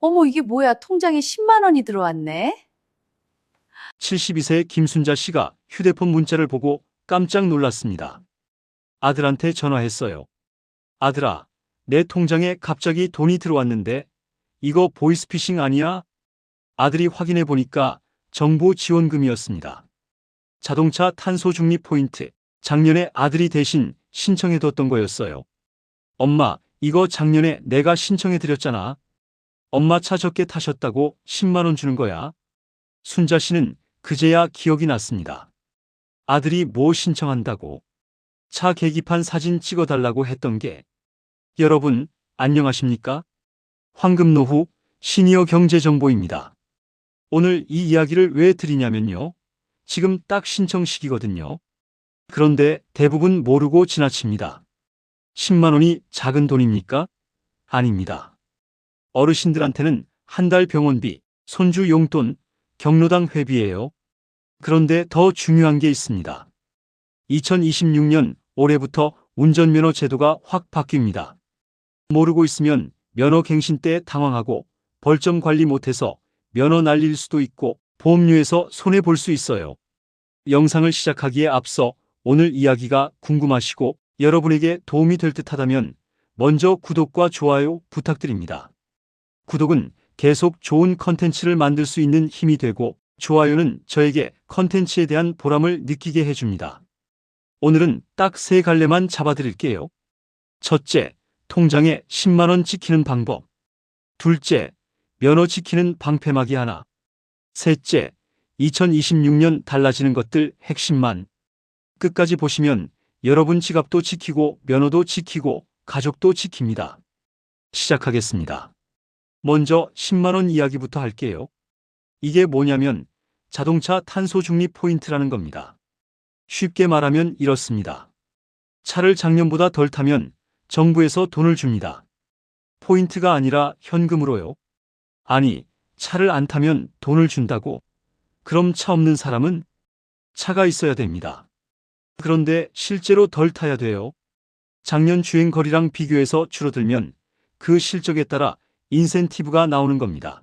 어머, 이게 뭐야? 통장에 10만 원이 들어왔네? 72세 김순자 씨가 휴대폰 문자를 보고 깜짝 놀랐습니다. 아들한테 전화했어요. 아들아, 내 통장에 갑자기 돈이 들어왔는데 이거 보이스피싱 아니야? 아들이 확인해 보니까 정부 지원금이었습니다. 자동차 탄소 중립 포인트. 작년에 아들이 대신 신청해 뒀던 거였어요. 엄마, 이거 작년에 내가 신청해 드렸잖아. 엄마 차 적게 타셨다고 10만 원 주는 거야. 순자 씨는 그제야 기억이 났습니다. 아들이 뭐 신청한다고? 차 계기판 사진 찍어달라고 했던 게. 여러분, 안녕하십니까? 황금노후 시니어 경제정보입니다. 오늘 이 이야기를 왜 드리냐면요. 지금 딱 신청 시기거든요. 그런데 대부분 모르고 지나칩니다. 10만 원이 작은 돈입니까? 아닙니다. 어르신들한테는 한 달 병원비, 손주 용돈, 경로당 회비예요. 그런데 더 중요한 게 있습니다. 2026년 올해부터 운전면허 제도가 확 바뀝니다. 모르고 있으면 면허 갱신 때 당황하고 벌점 관리 못해서 면허 날릴 수도 있고 보험료에서 손해볼 수 있어요. 영상을 시작하기에 앞서 오늘 이야기가 궁금하시고 여러분에게 도움이 될 듯하다면 먼저 구독과 좋아요 부탁드립니다. 구독은 계속 좋은 컨텐츠를 만들 수 있는 힘이 되고 좋아요는 저에게 컨텐츠에 대한 보람을 느끼게 해줍니다. 오늘은 딱 세 갈래만 잡아드릴게요. 첫째, 통장에 10만 원 찍히는 방법. 둘째, 면허 지키는 방패막이 하나. 셋째, 2026년 달라지는 것들 핵심만. 끝까지 보시면 여러분 지갑도 지키고 면허도 지키고 가족도 지킵니다. 시작하겠습니다. 먼저 10만 원 이야기부터 할게요. 이게 뭐냐면 자동차 탄소 중립 포인트라는 겁니다. 쉽게 말하면 이렇습니다. 차를 작년보다 덜 타면 정부에서 돈을 줍니다. 포인트가 아니라 현금으로요. 아니, 차를 안 타면 돈을 준다고? 그럼 차 없는 사람은? 차가 있어야 됩니다. 그런데 실제로 덜 타야 돼요. 작년 주행 거리랑 비교해서 줄어들면 그 실적에 따라 인센티브가 나오는 겁니다.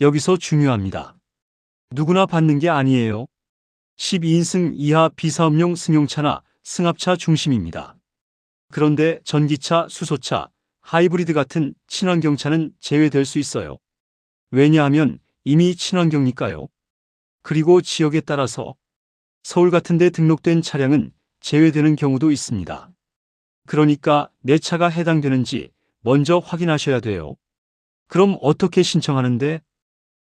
여기서 중요합니다. 누구나 받는 게 아니에요. 12인승 이하 비사업용 승용차나 승합차 중심입니다. 그런데 전기차, 수소차, 하이브리드 같은 친환경차는 제외될 수 있어요. 왜냐하면 이미 친환경이니까요. 그리고 지역에 따라서 서울 같은 데 등록된 차량은 제외되는 경우도 있습니다. 그러니까 내 차가 해당되는지 먼저 확인하셔야 돼요. 그럼 어떻게 신청하는데?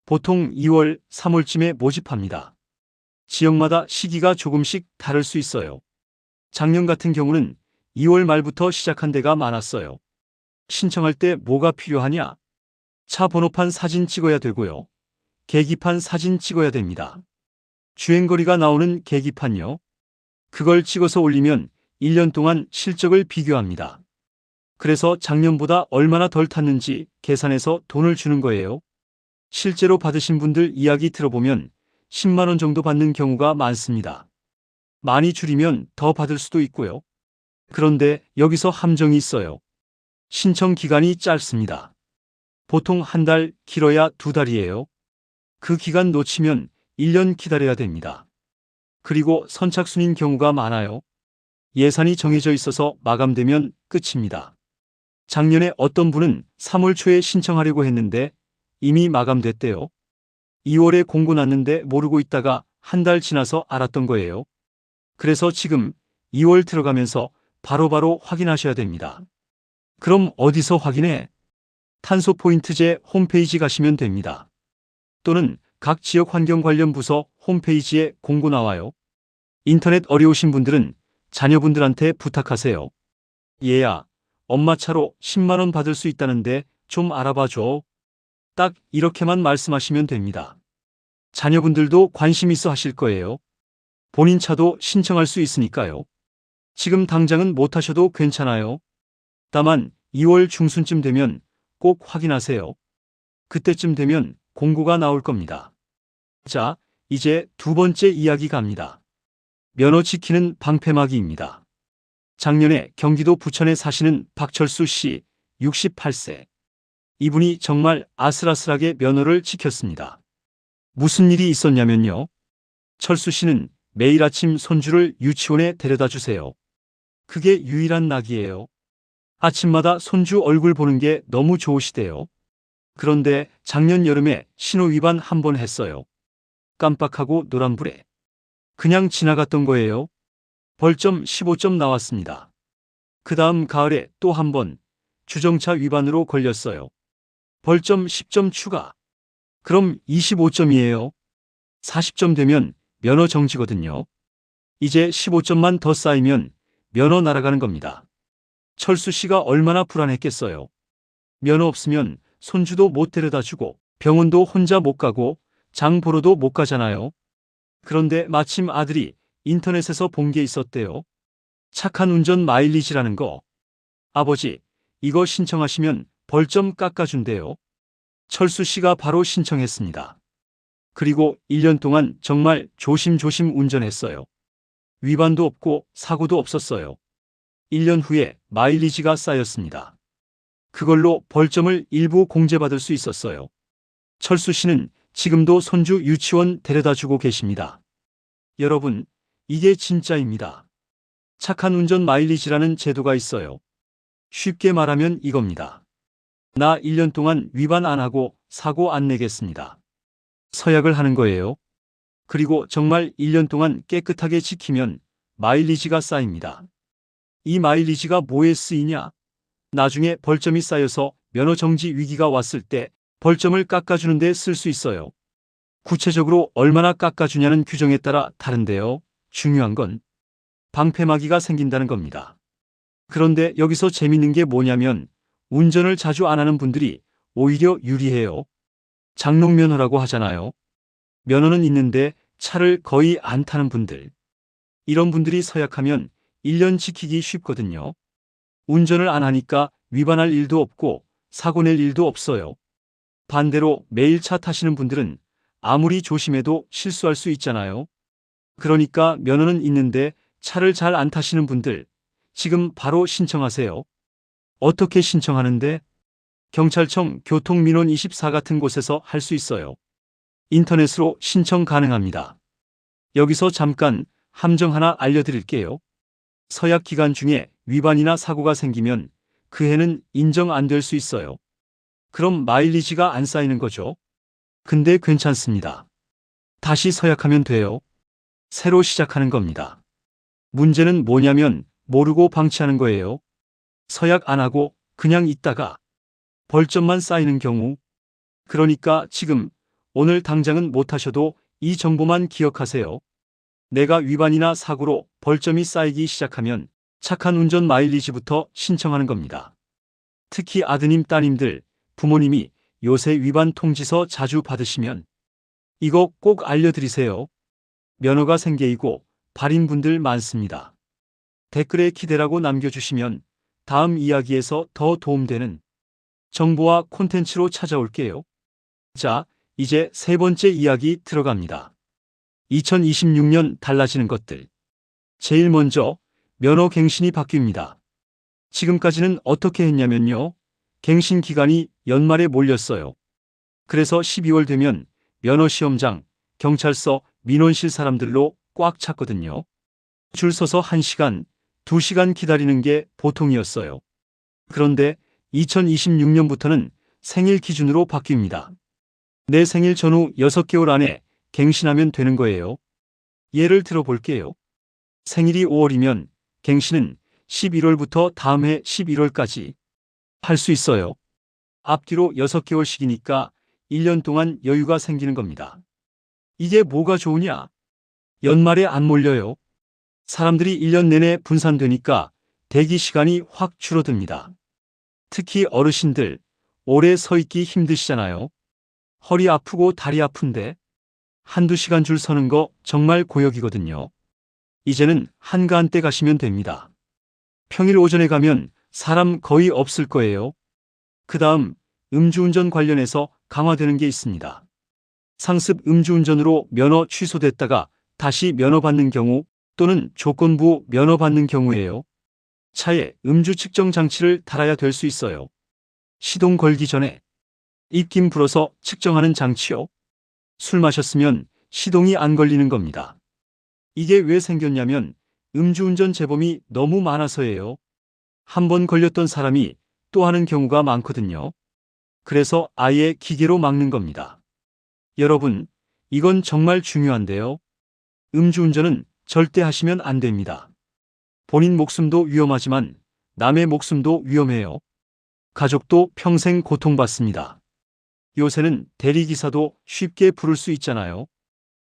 보통 2월, 3월쯤에 모집합니다. 지역마다 시기가 조금씩 다를 수 있어요. 작년 같은 경우는 2월 말부터 시작한 데가 많았어요. 신청할 때 뭐가 필요하냐? 차 번호판 사진 찍어야 되고요. 계기판 사진 찍어야 됩니다. 주행거리가 나오는 계기판요. 그걸 찍어서 올리면 1년 동안 실적을 비교합니다. 그래서 작년보다 얼마나 덜 탔는지 계산해서 돈을 주는 거예요. 실제로 받으신 분들 이야기 들어보면 10만 원 정도 받는 경우가 많습니다. 많이 줄이면 더 받을 수도 있고요. 그런데 여기서 함정이 있어요. 신청 기간이 짧습니다. 보통 한 달, 길어야 2달이에요. 그 기간 놓치면 1년 기다려야 됩니다. 그리고 선착순인 경우가 많아요. 예산이 정해져 있어서 마감되면 끝입니다. 작년에 어떤 분은 3월 초에 신청하려고 했는데 이미 마감됐대요. 2월에 공고 났는데 모르고 있다가 한 달 지나서 알았던 거예요. 그래서 지금 2월 들어가면서 바로바로 확인하셔야 됩니다. 그럼 어디서 확인해? 탄소포인트제 홈페이지 가시면 됩니다. 또는 각 지역 환경 관련 부서 홈페이지에 공고 나와요. 인터넷 어려우신 분들은 자녀분들한테 부탁하세요. 얘야, 엄마 차로 10만 원 받을 수 있다는데 좀 알아봐 줘. 딱 이렇게만 말씀하시면 됩니다. 자녀분들도 관심 있어 하실 거예요. 본인 차도 신청할 수 있으니까요. 지금 당장은 못 하셔도 괜찮아요. 다만 2월 중순쯤 되면 꼭 확인하세요. 그때쯤 되면 공고가 나올 겁니다. 자, 이제 두 번째 이야기 갑니다. 면허 지키는 방패막이입니다. 작년에 경기도 부천에 사시는 박철수 씨, 68세. 이분이 정말 아슬아슬하게 면허를 지켰습니다. 무슨 일이 있었냐면요. 철수 씨는 매일 아침 손주를 유치원에 데려다 주세요. 그게 유일한 낙이에요. 아침마다 손주 얼굴 보는 게 너무 좋으시대요. 그런데 작년 여름에 신호 위반 한 번 했어요. 깜빡하고 노란불에. 그냥 지나갔던 거예요. 벌점 15점 나왔습니다. 그 다음 가을에 또 한 번 주정차 위반으로 걸렸어요. 벌점 10점 추가. 그럼 25점이에요. 40점 되면 면허 정지거든요. 이제 15점만 더 쌓이면 면허 날아가는 겁니다. 철수 씨가 얼마나 불안했겠어요. 면허 없으면 손주도 못 데려다 주고 병원도 혼자 못 가고 장 보러도 못 가잖아요. 그런데 마침 아들이 인터넷에서 본 게 있었대요. 착한 운전 마일리지라는 거. 아버지, 이거 신청하시면 벌점 깎아준대요. 철수 씨가 바로 신청했습니다. 그리고 1년 동안 정말 조심조심 운전했어요. 위반도 없고 사고도 없었어요. 1년 후에 마일리지가 쌓였습니다. 그걸로 벌점을 일부 공제받을 수 있었어요. 철수 씨는 지금도 손주 유치원 데려다 주고 계십니다. 여러분, 이게 진짜입니다. 착한 운전 마일리지라는 제도가 있어요. 쉽게 말하면 이겁니다. 나 1년 동안 위반 안 하고 사고 안 내겠습니다. 서약을 하는 거예요. 그리고 정말 1년 동안 깨끗하게 지키면 마일리지가 쌓입니다. 이 마일리지가 뭐에 쓰이냐? 나중에 벌점이 쌓여서 면허 정지 위기가 왔을 때 벌점을 깎아주는 데 쓸 수 있어요. 구체적으로 얼마나 깎아주냐는 규정에 따라 다른데요. 중요한 건 방패막이가 생긴다는 겁니다. 그런데 여기서 재밌는 게 뭐냐면 운전을 자주 안 하는 분들이 오히려 유리해요. 장롱면허라고 하잖아요. 면허는 있는데 차를 거의 안 타는 분들. 이런 분들이 서약하면 1년 지키기 쉽거든요. 운전을 안 하니까 위반할 일도 없고 사고 낼 일도 없어요. 반대로 매일 차 타시는 분들은 아무리 조심해도 실수할 수 있잖아요. 그러니까 면허는 있는데 차를 잘 안 타시는 분들, 지금 바로 신청하세요. 어떻게 신청하는데? 경찰청 교통민원 24 같은 곳에서 할 수 있어요. 인터넷으로 신청 가능합니다. 여기서 잠깐 함정 하나 알려드릴게요. 서약 기간 중에 위반이나 사고가 생기면 그 해는 인정 안 될 수 있어요. 그럼 마일리지가 안 쌓이는 거죠. 근데 괜찮습니다. 다시 서약하면 돼요. 새로 시작하는 겁니다. 문제는 뭐냐면 모르고 방치하는 거예요. 서약 안 하고 그냥 있다가 벌점만 쌓이는 경우. 그러니까 지금 오늘 당장은 못 하셔도 이 정보만 기억하세요. 내가 위반이나 사고로 벌점이 쌓이기 시작하면 착한 운전 마일리지부터 신청하는 겁니다. 특히 아드님, 따님들, 부모님이 요새 위반 통지서 자주 받으시면 이거 꼭 알려드리세요. 면허가 생계이고 발인 분들 많습니다. 댓글에 기대라고 남겨주시면 다음 이야기에서 더 도움되는 정보와 콘텐츠로 찾아올게요. 자, 이제 세 번째 이야기 들어갑니다. 2026년 달라지는 것들. 제일 먼저 면허 갱신이 바뀝니다. 지금까지는 어떻게 했냐면요. 갱신 기간이 연말에 몰렸어요. 그래서 12월 되면 면허 시험장, 경찰서, 민원실 사람들로 꽉 찼거든요. 줄 서서 1시간, 2시간 기다리는 게 보통이었어요. 그런데 2026년부터는 생일 기준으로 바뀝니다. 내 생일 전후 6개월 안에 갱신하면 되는 거예요. 예를 들어 볼게요. 생일이 5월이면 갱신은 11월부터 다음 해 11월까지 할 수 있어요. 앞뒤로 6개월씩이니까 1년 동안 여유가 생기는 겁니다. 이게 뭐가 좋으냐? 연말에 안 몰려요. 사람들이 1년 내내 분산되니까 대기 시간이 확 줄어듭니다. 특히 어르신들, 오래 서 있기 힘드시잖아요. 허리 아프고 다리 아픈데 한두 시간 줄 서는 거 정말 고역이거든요. 이제는 한가한 때 가시면 됩니다. 평일 오전에 가면 사람 거의 없을 거예요. 그 다음 음주운전 관련해서 강화되는 게 있습니다. 상습 음주운전으로 면허 취소됐다가 다시 면허 받는 경우 또는 조건부 면허 받는 경우에요. 차에 음주 측정 장치를 달아야 될 수 있어요. 시동 걸기 전에 입김 불어서 측정하는 장치요. 술 마셨으면 시동이 안 걸리는 겁니다. 이게 왜 생겼냐면 음주운전 재범이 너무 많아서예요. 한 번 걸렸던 사람이 또 하는 경우가 많거든요. 그래서 아예 기계로 막는 겁니다. 여러분, 이건 정말 중요한데요. 음주운전은 절대 하시면 안 됩니다. 본인 목숨도 위험하지만 남의 목숨도 위험해요. 가족도 평생 고통받습니다. 요새는 대리기사도 쉽게 부를 수 있잖아요.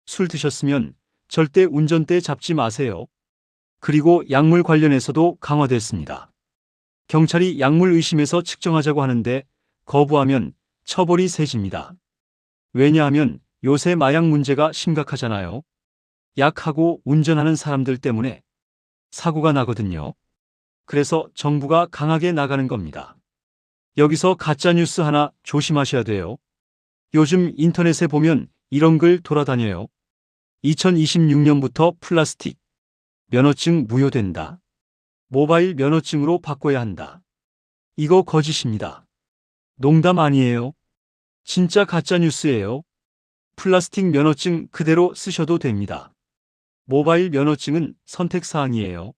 술 드셨으면 절대 운전대 잡지 마세요. 그리고 약물 관련해서도 강화됐습니다. 경찰이 약물 의심해서 측정하자고 하는데 거부하면 처벌이 세집니다. 왜냐하면 요새 마약 문제가 심각하잖아요. 약하고 운전하는 사람들 때문에 사고가 나거든요. 그래서 정부가 강하게 나가는 겁니다. 여기서 가짜뉴스 하나 조심하셔야 돼요. 요즘 인터넷에 보면 이런 글 돌아다녀요. 2026년부터 플라스틱 면허증 무효된다. 모바일 면허증으로 바꿔야 한다. 이거 거짓입니다. 농담 아니에요. 진짜 가짜뉴스예요. 플라스틱 면허증 그대로 쓰셔도 됩니다. 모바일 면허증은 선택사항이에요.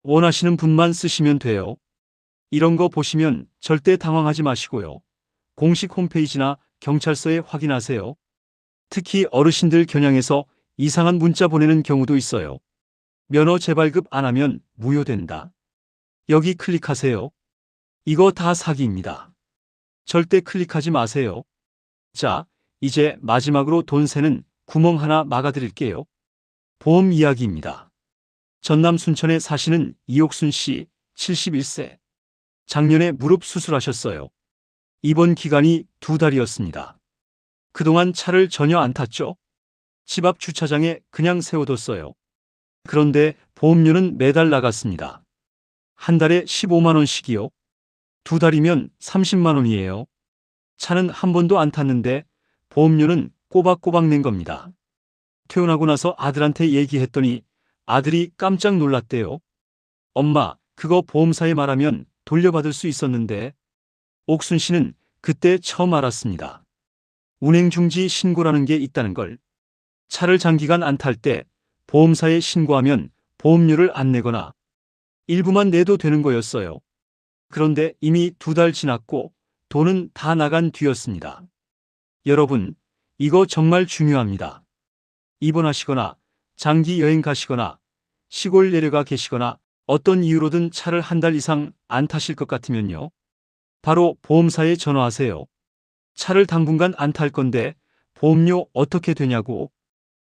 원하시는 분만 쓰시면 돼요. 이런 거 보시면 절대 당황하지 마시고요. 공식 홈페이지나 경찰서에 확인하세요. 특히 어르신들 겨냥해서 이상한 문자 보내는 경우도 있어요. 면허 재발급 안 하면 무효된다. 여기 클릭하세요. 이거 다 사기입니다. 절대 클릭하지 마세요. 자, 이제 마지막으로 돈 새는 구멍 하나 막아드릴게요. 보험 이야기입니다. 전남 순천에 사시는 이옥순 씨, 71세. 작년에 무릎 수술하셨어요. 입원 기간이 2달이었습니다. 그동안 차를 전혀 안 탔죠? 집 앞 주차장에 그냥 세워뒀어요. 그런데 보험료는 매달 나갔습니다. 한 달에 15만 원씩이요. 2달이면 30만 원이에요. 차는 한 번도 안 탔는데 보험료는 꼬박꼬박 낸 겁니다. 퇴원하고 나서 아들한테 얘기했더니 아들이 깜짝 놀랐대요. 엄마, 그거 보험사에 말하면 돌려받을 수 있었는데. 옥순 씨는 그때 처음 알았습니다. 운행중지 신고라는 게 있다는 걸. 차를 장기간 안 탈 때 보험사에 신고하면 보험료를 안 내거나 일부만 내도 되는 거였어요. 그런데 이미 2달 지났고 돈은 다 나간 뒤였습니다. 여러분, 이거 정말 중요합니다. 입원하시거나 장기 여행 가시거나 시골 내려가 계시거나 어떤 이유로든 차를 한 달 이상 안 타실 것 같으면요. 바로 보험사에 전화하세요. 차를 당분간 안 탈 건데 보험료 어떻게 되냐고.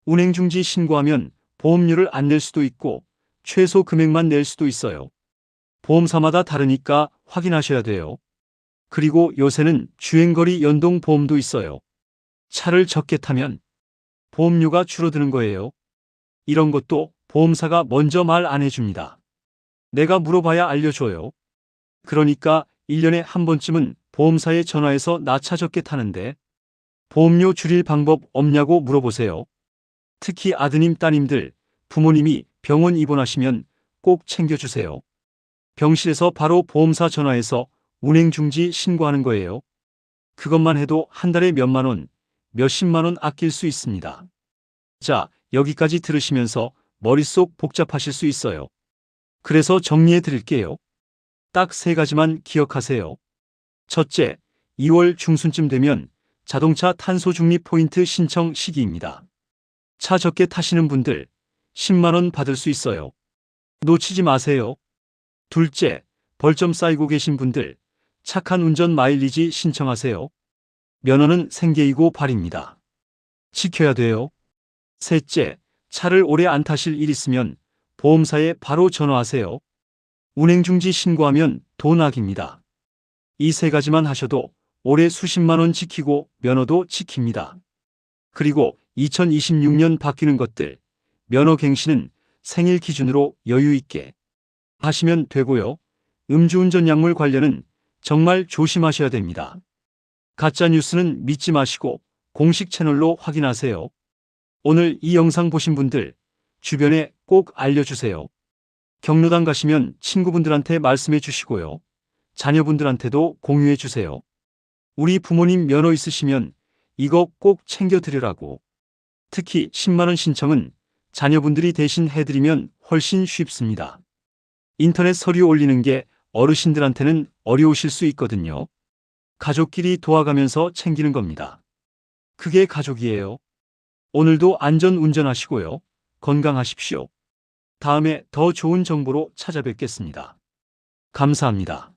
운행중지 신고하면 보험료를 안 낼 수도 있고 최소 금액만 낼 수도 있어요. 보험사마다 다르니까 확인하셔야 돼요. 그리고 요새는 주행거리 연동 보험도 있어요. 차를 적게 타면 보험료가 줄어드는 거예요. 이런 것도 보험사가 먼저 말 안 해줍니다. 내가 물어봐야 알려줘요. 그러니까 1년에 한 번쯤은 보험사에 전화해서 나 차 적게 타는데 보험료 줄일 방법 없냐고 물어보세요. 특히 아드님, 따님들, 부모님이 병원 입원하시면 꼭 챙겨주세요. 병실에서 바로 보험사 전화해서 운행중지 신고하는 거예요. 그것만 해도 한 달에 몇만 원, 몇십만 원 아낄 수 있습니다. 자, 여기까지 들으시면서 머릿속 복잡하실 수 있어요. 그래서 정리해 드릴게요. 딱 3가지만 기억하세요. 첫째, 2월 중순쯤 되면 자동차 탄소 중립 포인트 신청 시기입니다. 차 적게 타시는 분들 10만 원 받을 수 있어요. 놓치지 마세요. 둘째, 벌점 쌓이고 계신 분들 착한 운전 마일리지 신청하세요. 면허는 생계이고 발입니다. 지켜야 돼요. 셋째, 차를 오래 안 타실 일 있으면 보험사에 바로 전화하세요. 운행중지 신고하면 돈 아깁니다. 이 3가지만 하셔도 올해 수십만 원 지키고 면허도 지킵니다. 그리고 2026년 바뀌는 것들, 면허 갱신은 생일 기준으로 여유 있게 하시면 되고요. 음주운전 약물 관련은 정말 조심하셔야 됩니다. 가짜 뉴스는 믿지 마시고 공식 채널로 확인하세요. 오늘 이 영상 보신 분들 주변에 꼭 알려주세요. 경로당 가시면 친구분들한테 말씀해 주시고요. 자녀분들한테도 공유해 주세요. 우리 부모님 면허 있으시면 이거 꼭 챙겨 드리라고. 특히 10만 원 신청은 자녀분들이 대신 해드리면 훨씬 쉽습니다. 인터넷 서류 올리는 게 어르신들한테는 어려우실 수 있거든요. 가족끼리 도와가면서 챙기는 겁니다. 그게 가족이에요. 오늘도 안전 운전하시고요. 건강하십시오. 다음에 더 좋은 정보로 찾아뵙겠습니다. 감사합니다.